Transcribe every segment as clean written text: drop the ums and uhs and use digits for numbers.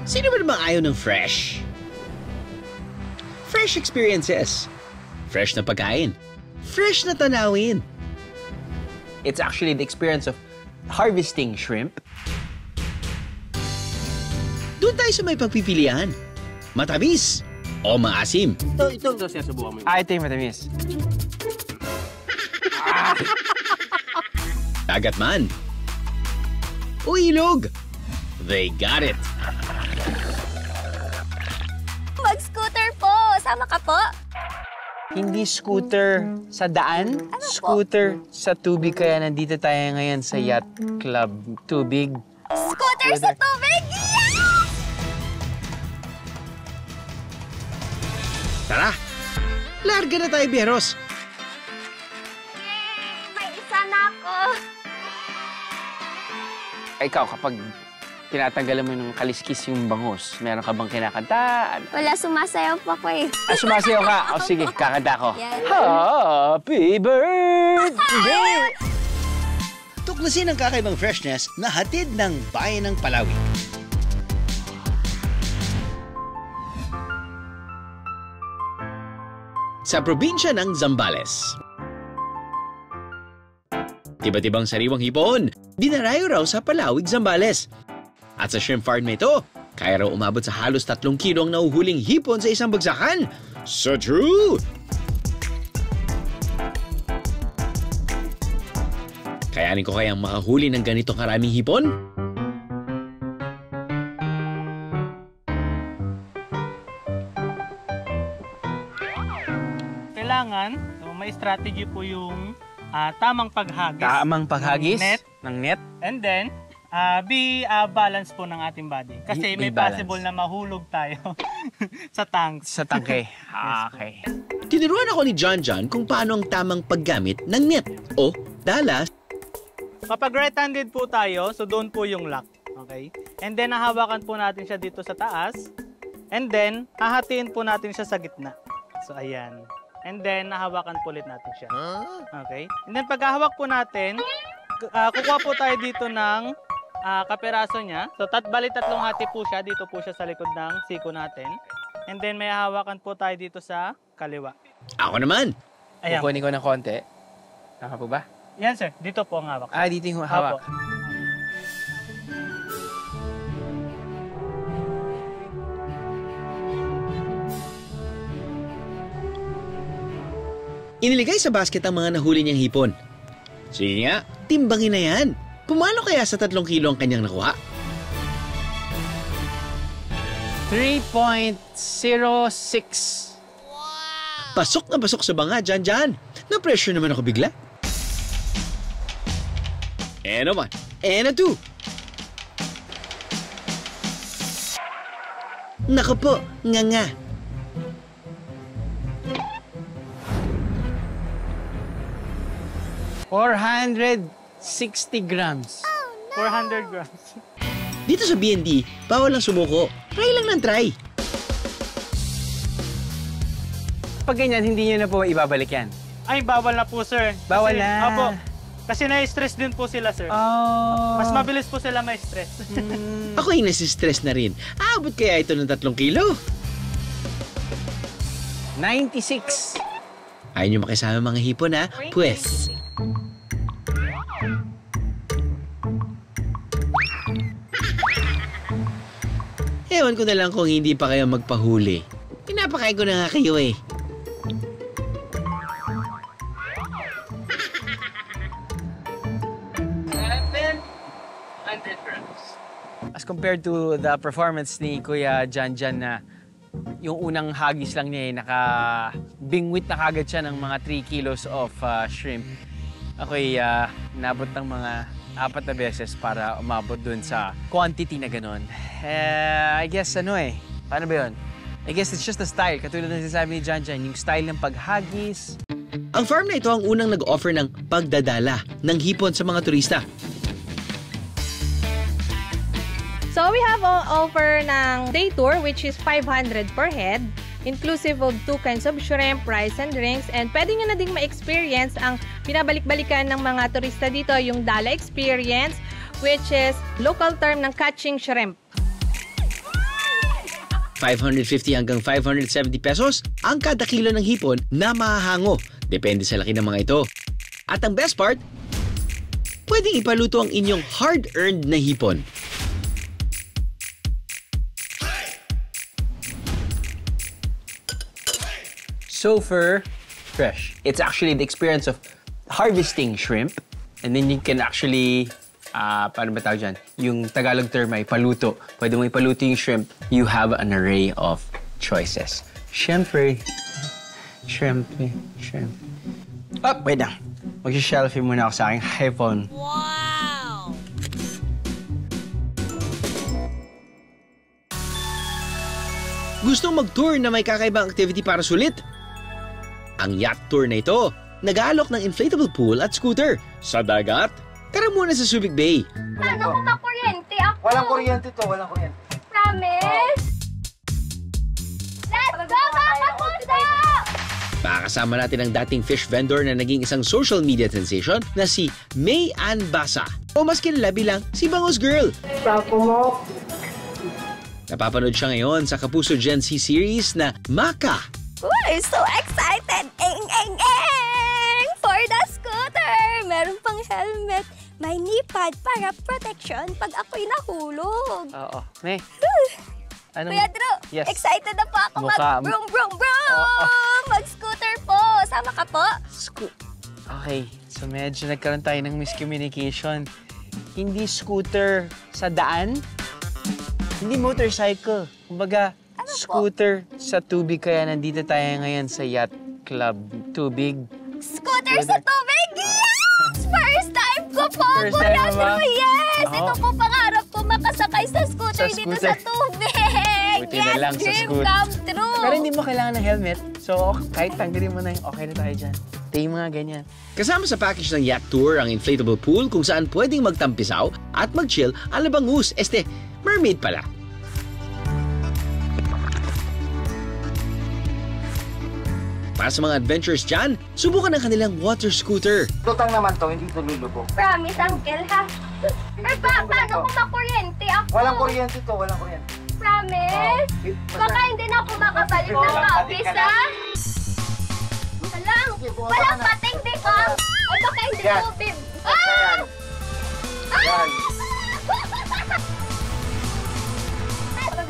Sino ba namang ayaw ng fresh? Fresh experiences. Fresh na pagkain. Fresh na tanawin. It's actually the experience of harvesting shrimp. Doon tayo sa may pagpipilian. Matamis o maasim. Ito sinusubukan mo. Ito yung matamis. Dagat man. O ilog. They got it. Mag-scooter po! Sama ka po! Hindi scooter sa daan, scooter sa tubig. Kaya nandito tayo ngayon sa Yacht Club Tubig. Scooter sa tubig! Yes! Tara, larga na tayo, Bieros. May isa na ako. Ikaw, kapag tinatanggalan mo ng kaliskis yung bangus, meron ka bang kinakanta? Wala, sumasayaw pa ko eh. Sumasayaw ka? O sige, kakanta ko. Yan. Happy birthday! Tuklasin ang kakaibang freshness na hatid ng bayan ng Palawig. Sa probinsya ng Zambales. Tiba-tibang sariwang hipon, dinarayo raw sa Palawig, Zambales. At sa shrimp farm na ito, kaya raw umabot sa halos 3 kilo ang nahuhuling hipon sa isang bagsakan. So true! Kayanin ko kayang makahuli ng ganitong karaming hipon? Kailangan, may strategy po yung tamang paghagis. Tamang paghagis ng net. And then, be balance po ng ating body. Kasi may possible na mahulog tayo sa tanks. Sa tangke. Okay. Tinuruan ako ni John kung paano ang tamang paggamit ng net o dala. Kapag right-handed po tayo, so doon po yung lock. Okay? And then, nahawakan po natin siya dito sa taas. And then, hahatiin po natin siya sa gitna. So, ayan. And then, nahawakan po ulit natin siya. Okay? And then, pagkahawak po natin, kukuha po tayo dito ng kaperaso niya. So, bali 3 hati po siya. Dito po siya sa likod ng siko natin. And then, may hawakan po tayo dito sa kaliwa. Ako naman! Ayan. Kukunin ko ng konti. Tama po ba? Yan, sir. Dito po ang hawak. Dito yung hawak. Apo. Iniligay sa basket ang mga nahuli niyang hipon. Sige nga, timbangin na yan. Pumalo kaya sa 3 kilo ang kanyang nakuha? 3.06. Pasok na pasok sa banga, Jan. Na-pressure naman ako bigla. And a 1, and a 2. Naku po, nga. 460 grams. 400 grams. Dito sa BND, bawal lang sumuko. Try lang ng try. Pag ganyan, hindi nyo na po ibabalik yan. Ay, bawal na po, sir. Bawal na. Opo. Kasi na-stress din po sila, sir. Oh. Mas mabilis po sila ma-stress. Ako ay nasistress na rin. Abot kaya ito ng 3 kilo? 96. Ayaw nyo makisama mga hipon, ha? Pues. Ewan ko na lang kung hindi pa kayo magpahuli. Pinapakain ko na nga kayo eh. As compared to the performance ni Kuya Jan na yung unang hagis lang niya ay naka-bingwit na kagad siya ng mga 3 kilos of shrimp. Ako'y nabot ng mga 4 na beses para umabot dun sa quantity na ganun. I guess paano ba yun? I guess it's just the style. Katulad ng sinasabi ni Jan, yung style ng paghagis. Ang farm na ito ang unang nag-offer ng pagdadala ng hipon sa mga turista. So we have an offer ng day tour which is 500 per head, inclusive of 2 kinds of shrimp, rice, and drinks. And pwede nyo na ding ma-experience ang binabalik-balikan ng mga turista dito, yung Dala Experience, which is local term ng catching shrimp. 550 hanggang 570 pesos ang kada kilo ng hipon na mahahango. Depende sa laki ng mga ito. At ang best part, pwedeng ipaluto ang inyong hard-earned na hipon. Super fresh. It's actually the experience of harvesting shrimp, and then you can actually, paano ba tawag dyan? Yung Tagalog term ay paluto. Pwede mo ipaluto yung shrimp. You have an array of choices. Siyempre, shrimp. Oh, wait lang. Mag-shelfie muna ako sa aking hipon. Wow! Gusto mag-tour na may kakaibang activity para sulit? Ang yacht tour na ito, nag-aalok ng inflatable pool at scooter. Sa dagat, tara muna sa Subic Bay. Paano kung makuryente ako? Walang kuryente to, walang kuryente. Promise? Let's go, Mama Puso! Makakasama natin ang dating fish vendor na naging isang social media sensation na si May Ann Basa o mas kilala bilang si Bangus Girl. Napapanood siya ngayon sa Kapuso Gen Z series na Maka. Uy, so excited! For the scooter! Meron pang helmet. May knee pad para protection pag ako'y nahulog. Oo. May. Kuya Drew, Yes. excited na po ako mag-brum! Mag-scooter po! Sama ka po? Okay, so medyo nagkaroon tayo ng miscommunication. Hindi scooter sa daan, hindi motorcycle. Kumbaga, scooter sa tubig, kaya nandito tayo ngayon sa Yacht Club Tubig. Scooter sa tubig! Yes! First time ko po, First time Kuya mo ba? Drew! Yes! Oo. Ito po pangarap ko makasakay sa scooter Sa dito scooter. sa tubig! Buti na lang sa dream scooter. come true! Pero hindi mo kailangan ng helmet, so kahit tanggalin mo na yung okay na tayo dyan. Ito yung mga ganyan. Kasama sa package ng yacht tour ang inflatable pool kung saan pwedeng magtampisaw at mag-chill ala bangus. Mermaid pala. Para sa mga adventures dyan, subukan ang kanilang water scooter. Lutang naman to, hindi to lulubog. Promise, Uncle, ha? Ay, paano kung makuryente ako? Walang kuryente to, walang kuryente. Promise? Baka hindi na ako makabalik ng office, ha? Walang pating, di ba? Ay, baka hindi Yan. ko, babe. Ah! Yan.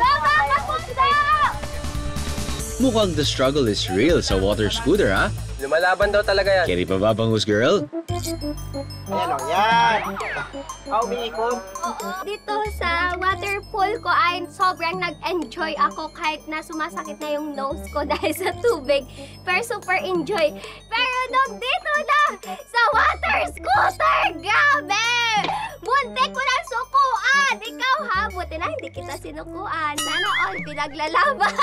Mama, puso! Mukhang the struggle is real sa water scooter, ha? Lumalaban daw talaga yan. Carry pa ba, Bangus Girl? Yan o, yan. Umiikot. Oo. Dito sa water pool ko ay sobrang nag-enjoy ako kahit na sumasakit na yung nose ko dahil sa tubig. Pero super enjoy. Pero nung dito na sa water scooter, grabe! Muntik ko na sukuan! Ikaw ha, buti na hindi kita sinukuan. Sana all pinaglalaban.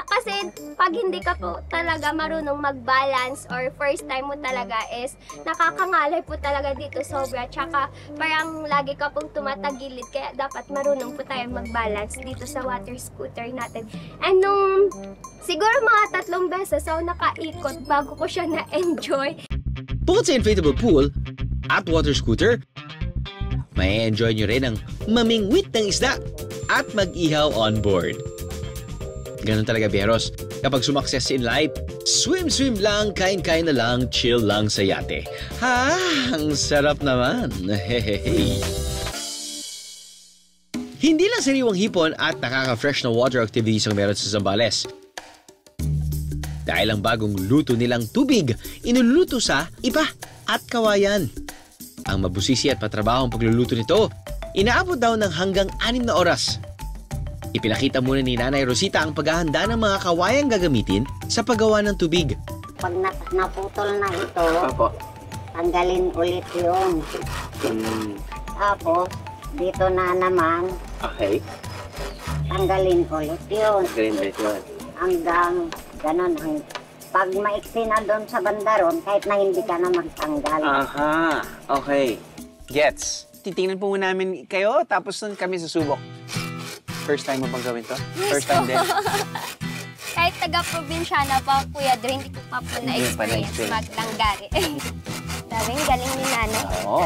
Kasi pag hindi ka po talaga marunong mag-balance or first time mo talaga is nakakangalay po talaga dito sobra. Tsaka parang lagi ka pong tumatagilid kaya dapat marunong po tayo mag-balance dito sa water scooter natin. And nung siguro mga 3 beses ako nakaikot bago ko siya na-enjoy. Bukod sa inflatable pool at water scooter, may enjoy nyo rin ang mamingwit ng isda at mag-ihaw on board. Ganun talaga, Bieros. Kapag sumakses in life, swim-swim lang, kain-kain na lang, chill lang sa yate. Ha, ang sarap naman. Hehehe. Hindi lang sariwang hipon at nakaka-fresh na water activities ang meron sa Zambales. Dahil ang bagong luto nilang tubig, inuluto sa iba at kawayan. Ang mabusisi at patrabahong pagluluto nito, inaabot daw ng hanggang 6 na oras. Ipinakita muna ni Nanay Rosita ang paghahanda ng mga kawayang gagamitin sa paggawa ng tubig. Pag naputol na ito, tanggalin ulit yun. Tapos, dito na naman, Okay. tanggalin ulit yun. Green light yun. Hanggang ganon. Pag maiksi na doon sa bandaron, kahit na hindi ka na magtanggal. Aha. Okay. Gets. Titingnan po muna namin kayo, tapos nun kami susubok. First time mo bang gawin to? First time din? Kahit taga-probinsyana pa, Kuya Dre, hindi ko pa po Hindi pa na-experience na-experience. maglanggari. Daming galing ni Nanay. Oo.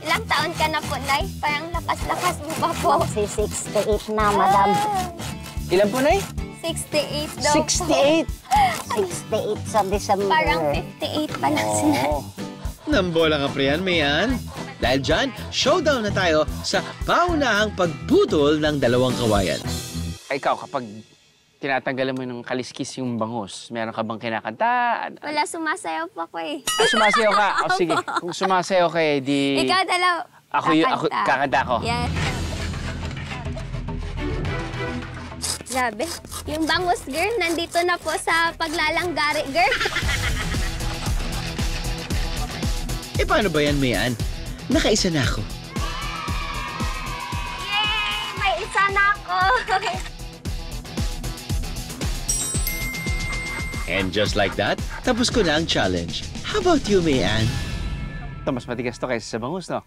Ilang taon ka na po, Nay? Parang lakas-lakas mo pa po. Si 68 na, madam. Ilan po, Nay? 68 daw 68. 68 sa December. Parang 58 pa lang si Nay. Nambola ka pre yan, Mayan. Dahil dyan, showdown na tayo sa paunahang pagputol ng dalawang kawayan. Ikaw, kapag tinatanggalan mo ng kaliskis yung bangus, meron ka bang kinakanta? Wala, sumasayaw pa ko eh. Sumasayaw ka? O sige, kung sumasayaw ka eh, di... Ikaw dalaw. Ako kakanta ko. Yes. Grabe. Yung bangus girl, nandito na po sa paglalanggari girl. E paano ba yan, Mayan? Nakaisa na ako. Yay! May isa na ako. And just like that, tapos ko na ang challenge. How about you, Mayan? Ito, mas matigas to kaysa sa bangus, no?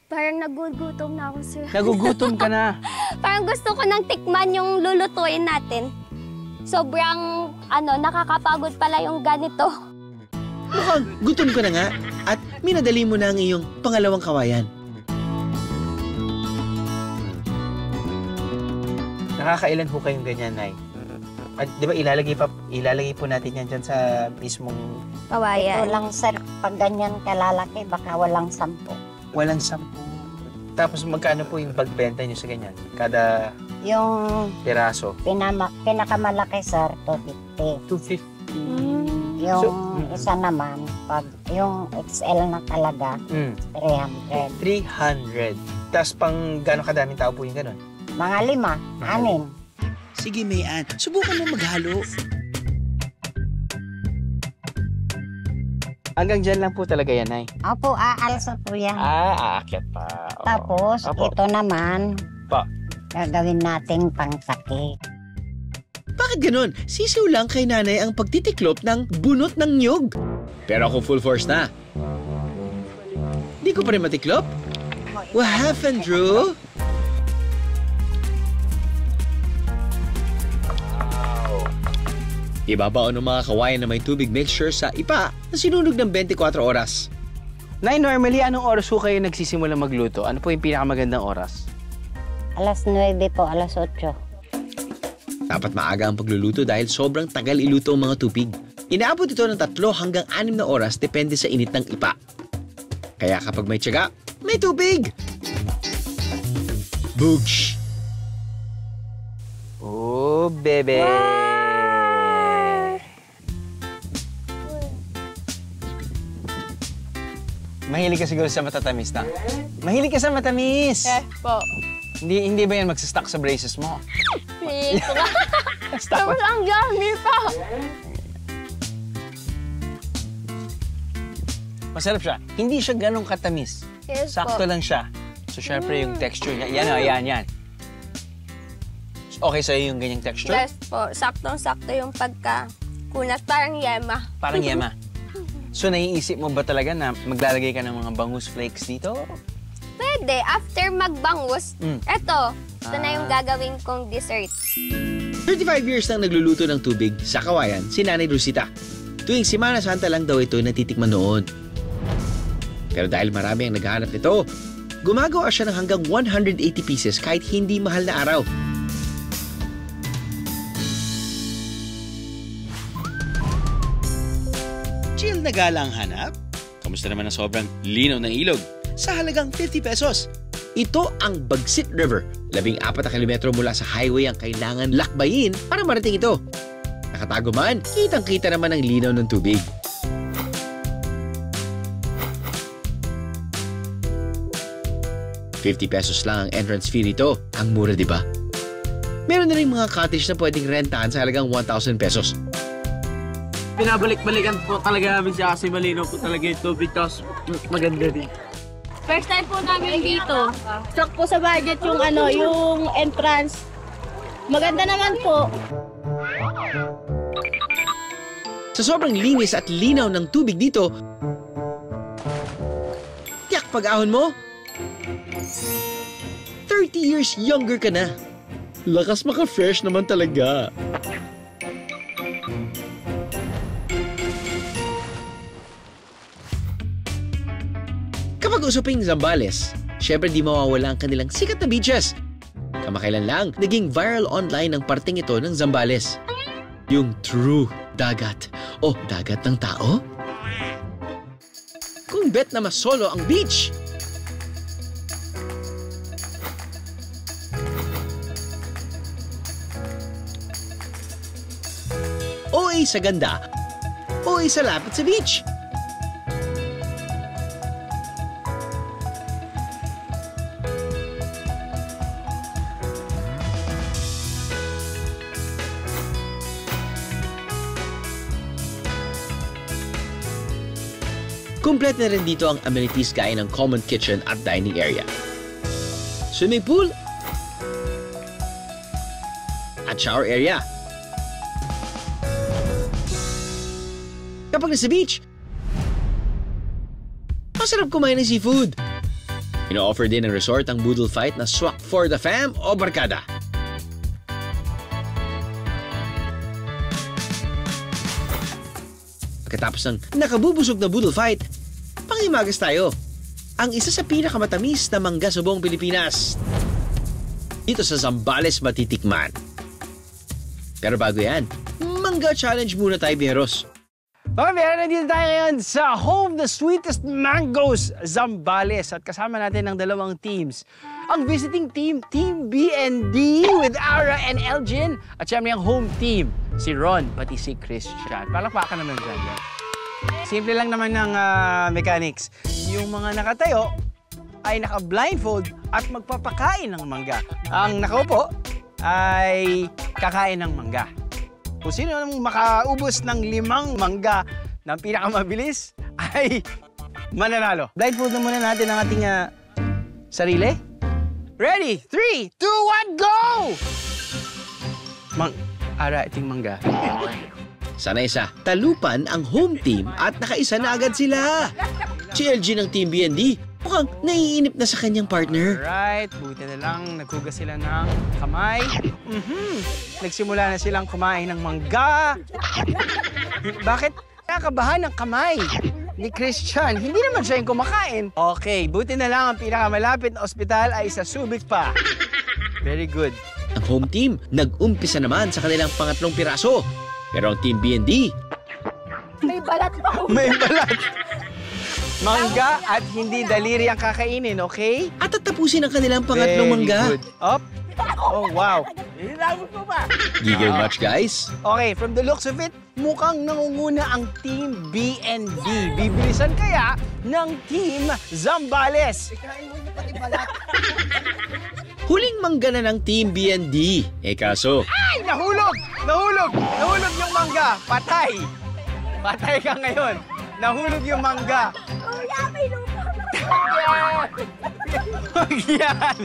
Parang nagugutom na ako, sir. Nagugutom ka na. Parang gusto ko nang tikman yung lulutuin natin. Sobrang, nakakapagod pala yung ganito. Mukhang gutom ka na nga at minadali mo na ang iyong pangalawang kawayan. Nakakailan ho kayong ganyan, Nay? At di ba ilalagay po natin yan dyan sa mismong... Kawayan. Ito lang, sir. Pag ganyan kalalaki, baka walang 10. Walang 10. Tapos magkano po yung pagbenta nyo sa ganyan? Kada Yung piraso? pinakamalaki, sir, 250. 250. Yung isa naman, pag yung XL na talaga, 300. 300. Tapos pang gano'ng kadaming tao po yung gano'n? Mga 5, 6. Sige, Mayan. Subukan mo maghalo. Hanggang dyan lang po talaga yan, Nay. Opo, aalsa po yan. Aakyat pa. Oo. Tapos, Opo. ito naman, Pa. gagawin nating pangsaki. Bakit ganun? Sisiw lang kay nanay ang pagtitiklop ng bunot ng nyug. Pero ako full force na. Di ko pa rin matiklop? What happened, Drew? Ibabaon ng mga kawayan na may tubig mixture sa ipa na sinunog ng 24 oras. Nay, normally, anong oras po kayo nagsisimula magluto? Ano po yung pinakamagandang oras? Alas 9 po, alas 8. Dapat maaga ang pagluluto dahil sobrang tagal iluto ang mga tubig. Inaabot ito ng 3 hanggang 6 na oras depende sa init ng ipa. Kaya kapag may tiyaga, may tubig! Boosh! Oh, bebe! Mahilig ka siguro sa matatamis na? Mahilig ka sa matamis! Yes po. Hindi ba yan magsastuck sa braces mo? Piling ko nga. Stuck Tapos ang yummy pa. Masarap siya. Hindi siya ganong katamis. Yes Sakto po. lang siya. So, syempre, yung texture niya. Yan. Okay sa'yo yung ganyang texture? Yes po. Saktong-sakto yung pagkakunat. Parang yema. Parang yema. So, naiisip mo ba talaga na maglalagay ka ng mga bangus flakes dito? Pwede. After magbangus, eto na yung gagawin kong dessert. 35 years nang nagluluto ng tubig sa kawayan si Nanay Rosita. Tuwing Semana Santa lang daw ito natitikman noon. Pero dahil marami ang naghahanap nito, gumagawa siya ng hanggang 180 pieces kahit hindi mahal na araw. Chill na gala ang hanap? Kamusta naman ang sobrang linaw ng ilog? Sa halagang 50 pesos. Ito ang Bagsit River. 14 na kilometro mula sa highway ang kailangan lakbayin para marating ito. Nakatago man, kitang-kita naman ang linaw ng tubig. ₱50 lang ang entrance fee rito. Ang mura, di ba? Meron na rin mga cottage na pwedeng rentahan sa halagang 1,000 pesos. Pinabalik-balikan po talaga namin siya kasi malinaw po talaga yung tubig tapos maganda din. First time po namin dito. Stock po sa budget yung yung entrance. Maganda naman po. Sa sobrang linis at linaw ng tubig dito, tiyak pag-ahon mo, 30 years younger ka na. Lakas maka-fresh naman talaga. Kapag usaping Zambales, syempre di mawawala ang kanilang sikat na beaches. Kamakailan lang, naging viral online ang parting ito ng Zambales. Yung true dagat o dagat ng tao? Kung bet na mas solo ang beach, OA sa ganda, OA sa lapit sa beach. Kompleto na rin dito ang amenities gaya ng common kitchen at dining area, swimming pool, at shower area. Kapag nasa beach, masarap kumain ng seafood. Ino-offer din ng resort ang boodle fight na swak for the fam o barkada. Pagkatapos ng nakabubusog na boodle fight, pangimagas tayo. Ang isa sa pinakamatamis na mangga sa buong Pilipinas. Dito sa Zambales matitikman. Pero bago yan, mangga challenge muna tayo, Bieros. Mga biyera, nandito tayo ngayon sa Home the Sweetest Mangoes, Zambales. At kasama natin ang dalawang teams. Ang visiting team, Team BND with Ara and Elgin. At syempre ang home team, si Ron, pati si Christian. Palakpakan naman dyan. Simple lang naman ng mechanics. Yung mga nakatayo ay naka-blindfold at magpapakain ng mangga. Ang nakaupo ay kakain ng mangga. Kung sino nang makaubos ng 5 mangga ng pinakamabilis ay mananalo. Blindfold na muna natin ang ating sarili. Ready? 3, 2, 1, go! Ara, iting mangga. Sana isa, talupan ang home team at nakaisa na agad sila. Si LG ng Team BND, mukhang naiinip na sa kanyang partner. Alright, buti na lang naghugas sila ng kamay. Nagsimula na silang kumain ng mangga. Bakit nakabahan ng kamay ni Christian? Hindi naman siya yung kumakain. Okay, buti na lang ang pinakamalapit na ospital ay sa Subic pa. Very good. Ang home team nag-umpisa naman sa kanilang pangatlong piraso. Pero ang Team BND, May balat pa. may balat. Mangga at hindi daliri ang kakainin, okay? at tatapusin ang kanilang pangatlong mangga. Very good. Up. Oh, wow. Giggle match, guys. Okay, from the looks of it, mukhang nangunguna ang Team BND. Bibilisan kaya ng Team Zambales. Huling mangga na ng Team BND. Kaso, Ay, nahulog! Nahulog! Nahulog yung mangga. Patay. Patay ka ngayon. Nahulog yung mangga. Kuya, may lupa. Yan!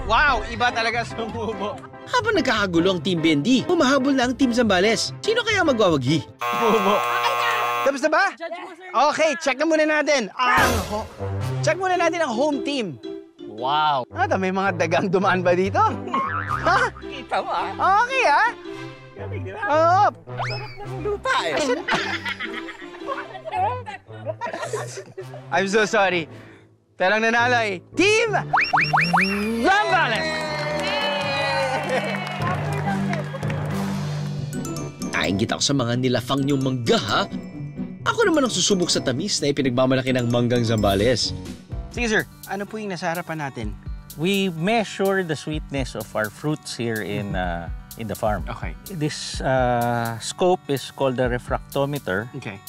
Wow! Iba talaga sumubo. habang nagkakagulo ang Team BND, humahabol na ang Team Zambales. Sino kaya magwawagi? Sumubo. Tapos na ba? Okay, check na muna natin. Check muna natin ang home team. Wow! Ano, may mga dagang dumaan ba dito? Ha? Kita mo Okay, ha? Oo. lupa eh. I'm so sorry. Pero ang nanalo ay Team Zambales! Nainggit ako sa mga nilafang niyong mangga, ha? Ako naman ang susubok sa tamis na ipinagmamalaki ng manggang Zambales. Sige, sir. Ano po yung nasa harapan natin? We measure the sweetness of our fruits here in the farm. Okay. This scope is called the refractometer. Okay.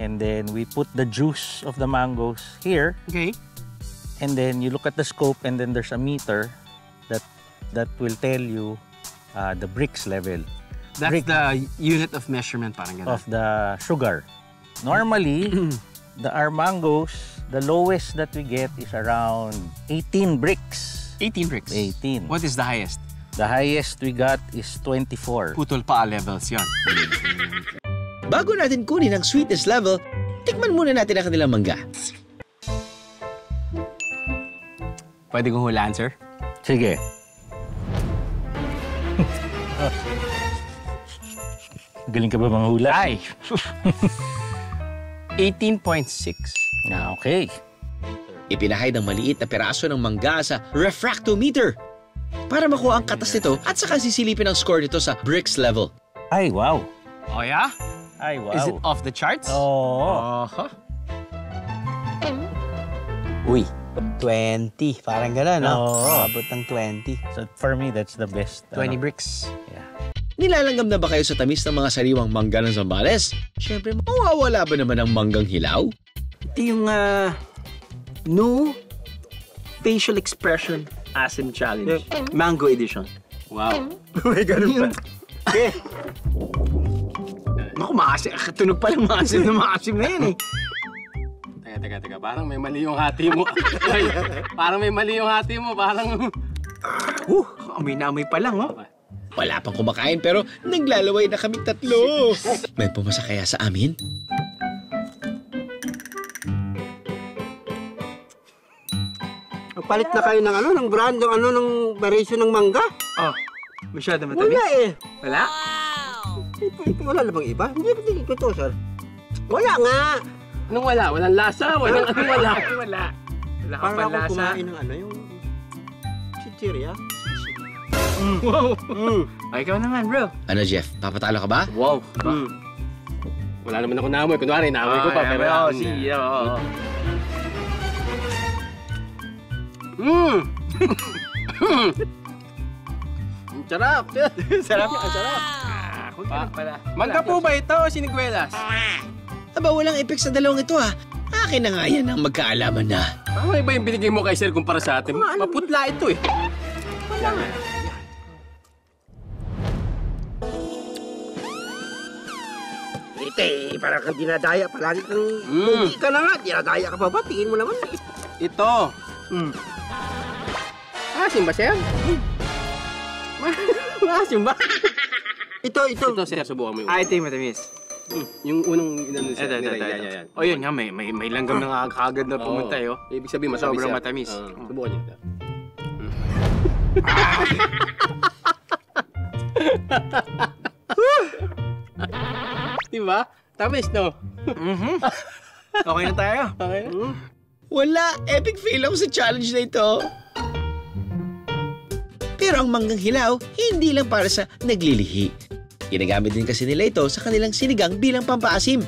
And then we put the juice of the mangoes here. Okay. And then you look at the scope and then there's a meter that will tell you the Brix level. That's the unit of measurement, parang gano'n. Of the sugar. Normally, our mangoes, the lowest that we get is around 18 Brix. 18 bricks? 18. What is the highest? The highest we got is 24. Putol pa levels yon. Bago natin kunin ang sweetness level, tikman muna natin ang kanilang mangga. Pwede kong hulaan, sir? Sige. Galing ka ba manghula? Ay! 18.6. Okay. Ipinahay ng maliit na piraso ng mangga sa refractometer para makuha ang katas nito at saka sisilipin ang score nito sa bricks level. Ay, wow. Oh, yeah? Ay, wow. Is it off the charts? Oo. Uy, 20. Parang gano'n, no? Oo. Abot ng 20. So for me, that's the best. 20 bricks. Yeah. Nilalanggam na ba kayo sa tamis ng mga sariwang mangga ng Zambales? Siyempre, mawawala ba naman ang manggang hilaw? Ito yung no facial expression asim challenge. Mango edition. Wow. May ganun pa. Okay. Naku, maasim. Tunog pa lang maasim na yan eh. Teka. Parang may mali yung hati mo. Parang may mali yung hati mo. Parang... Amoy na amoy pa lang, oh. Wala pang kumakain pero naglalaway na kaming tatlo. May pumasa kaya sa amin? Palit na kayo ng ng brand, ng variation ng mangga. Oh, masyado matamis. Wala eh. Wala? Wala na bang iba? Hindi ko sir. Wala nga. Anong wala? Walang lasa? Walang wala? Wala. Wala ka pa lasa. Kumain ng yung chichirya. Wow. Ay, ikaw naman, bro. Ano, Jeff? Papatalo ka ba? Wow. Wala naman ako naamoy. Kunwari, naamoy ko pa. Pero, sige. Ang sarap. Sarap. Ang sarap. Mangga po ba ito o siniguelas? Aba, walang epek sa dalawang ito ha. Akin na nga yan ang magkaalaman na. Ano ba yung binigay mo kay Sir kumpara sa atin? Maputla ito eh. Wala nga. Parang kang dinadaya. Palagi kang hindi ka na nga. Dinadaya ka pa ba? Tingin mo naman. Ito. Asim ba, Sir? Maasim ba? Ito. Ito, Sir. Subukan mo yung ito yung matamis. Yung unang inano siya. Yan. O yun nga, may langgam na kagad na pumunta eh. Ibig sabihin, matamis. Sobrang matamis. Subukan niyo. Diba? Tamis, no? Okay na tayo. Okay na? Wala! Epic fail ako sa challenge na ito. Pero ang manggang hilaw, hindi lang para sa naglilihi. Ginagamit din kasi nila ito sa kanilang sinigang bilang pampaasim.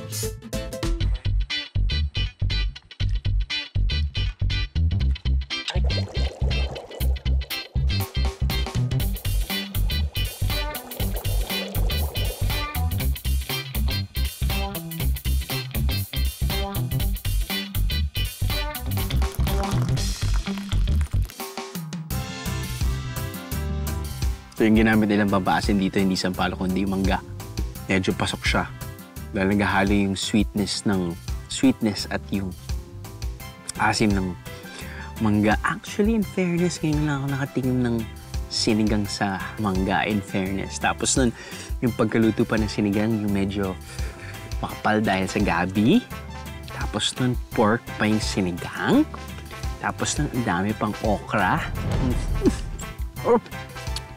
So yung ginamit nilang pampaasim dito, hindi sampalok kundi mangga. Medyo pasok siya. Dahil naghahalo yung sweetness at yung asim ng mangga. Actually, in fairness, ngayon lang ako nakatingin ng sinigang sa mangga, in fairness. Tapos nun, yung pagkaluto pa ng sinigang, yung medyo makapal dahil sa gabi. Tapos nun, pork pa yung sinigang. Tapos nun, ang dami pang okra.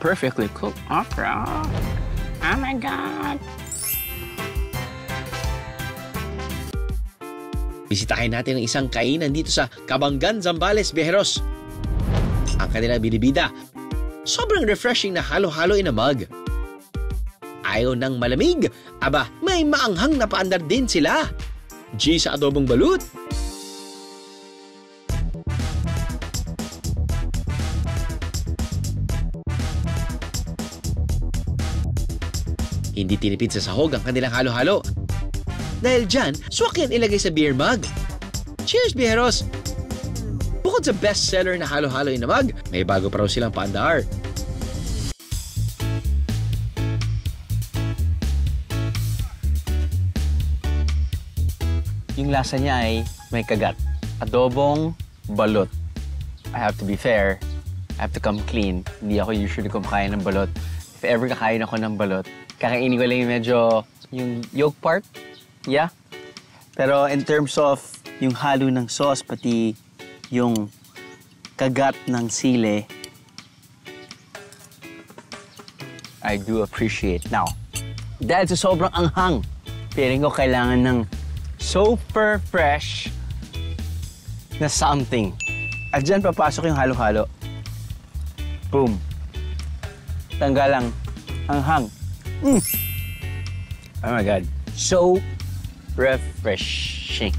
Perfectly cooked okra. Oh my God! Bisitahin natin ang isang kainan dito sa Cabangan, Zambales, Viajeros. Ang kanilang binibida, sobrang refreshing na halo-halo in a mug. Ayaw ng malamig, aba, may maanghang na paandar din sila. G sa adobong balut. Hindi tinipid sa sahog ang kanilang halo-halo. Dahil dyan, swak yan ilagay sa beer mug. Cheers, Viajeros! Bukod sa best-seller na halo-halo in a mug, may bago pa raw silang paandar. Yung lasa niya ay may kagat. Adobong balot. I have to be fair. I have to come clean. Hindi ako usually kumakain ng balot. If ever kakain ako ng balot, kakainin ko lang yung medyo yung yolk part. Yeah. Pero in terms of yung halo ng sauce, pati yung kagat ng sili, I do appreciate. Now, Dahil sa sobrang anghang, feeling ko kailangan ng super fresh na something. At dyan papasok yung halo-halo. Boom. Tanggalang anghang. Oh my God. So refreshing.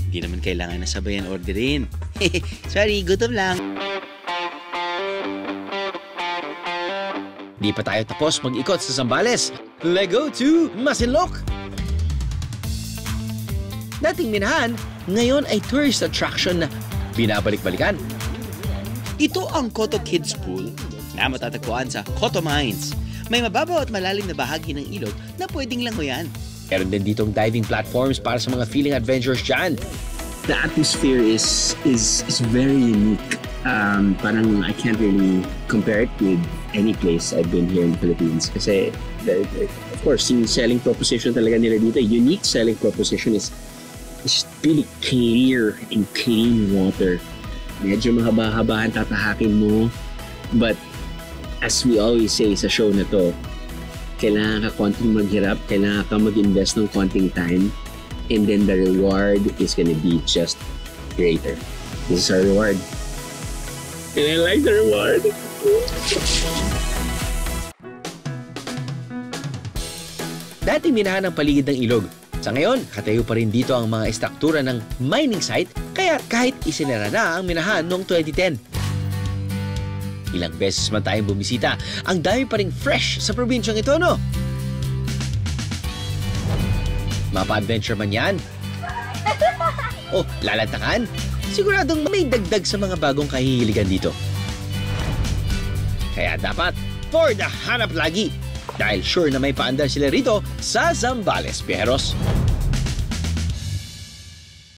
Hindi naman kailangan na sabayan orderin. Sorry, gutom lang. Di pa tayo tapos mag-ikot sa Zambales. Let's go to Masinloc! Dating minahan, ngayon ay tourist attraction na binabalik-balikan. Ito ang Coto Kids Pool na matatagpuan sa Coto Mines. May mababaw at malalim na bahagi ng ilog na pwedeng langoyan. Meron din ditong diving platforms para sa mga feeling adventures dyan. The atmosphere is very unique. Parang I can't really compare it with any place I've been here in the Philippines. Kasi, of course, yung selling proposition talaga nila dito, unique selling proposition is really clear and clean water. Medyo mahaba-habahan tatahakin mo. But, as we always say sa show na to, kailangan ka konting maghirap, kailangan ka mag-invest ng konting time, and then the reward is gonna be just greater. This is our reward. And I like the reward. Dati minahan ang paligid ng ilog. Sa ngayon, katayo pa rin dito ang mga estruktura ng mining site, kaya kahit isinara na ang minahan noong 2010. Ilang beses man tayong bumisita, ang dami pa rin fresh sa probinsyang ito, no? Mapa-adventure man yan? O lalantakan? Siguradong may dagdag sa mga bagong kahihiligan dito. Kaya dapat, for the hanap lagi. Dahil sure na may paandar sila rito sa Zambales, Pijeros.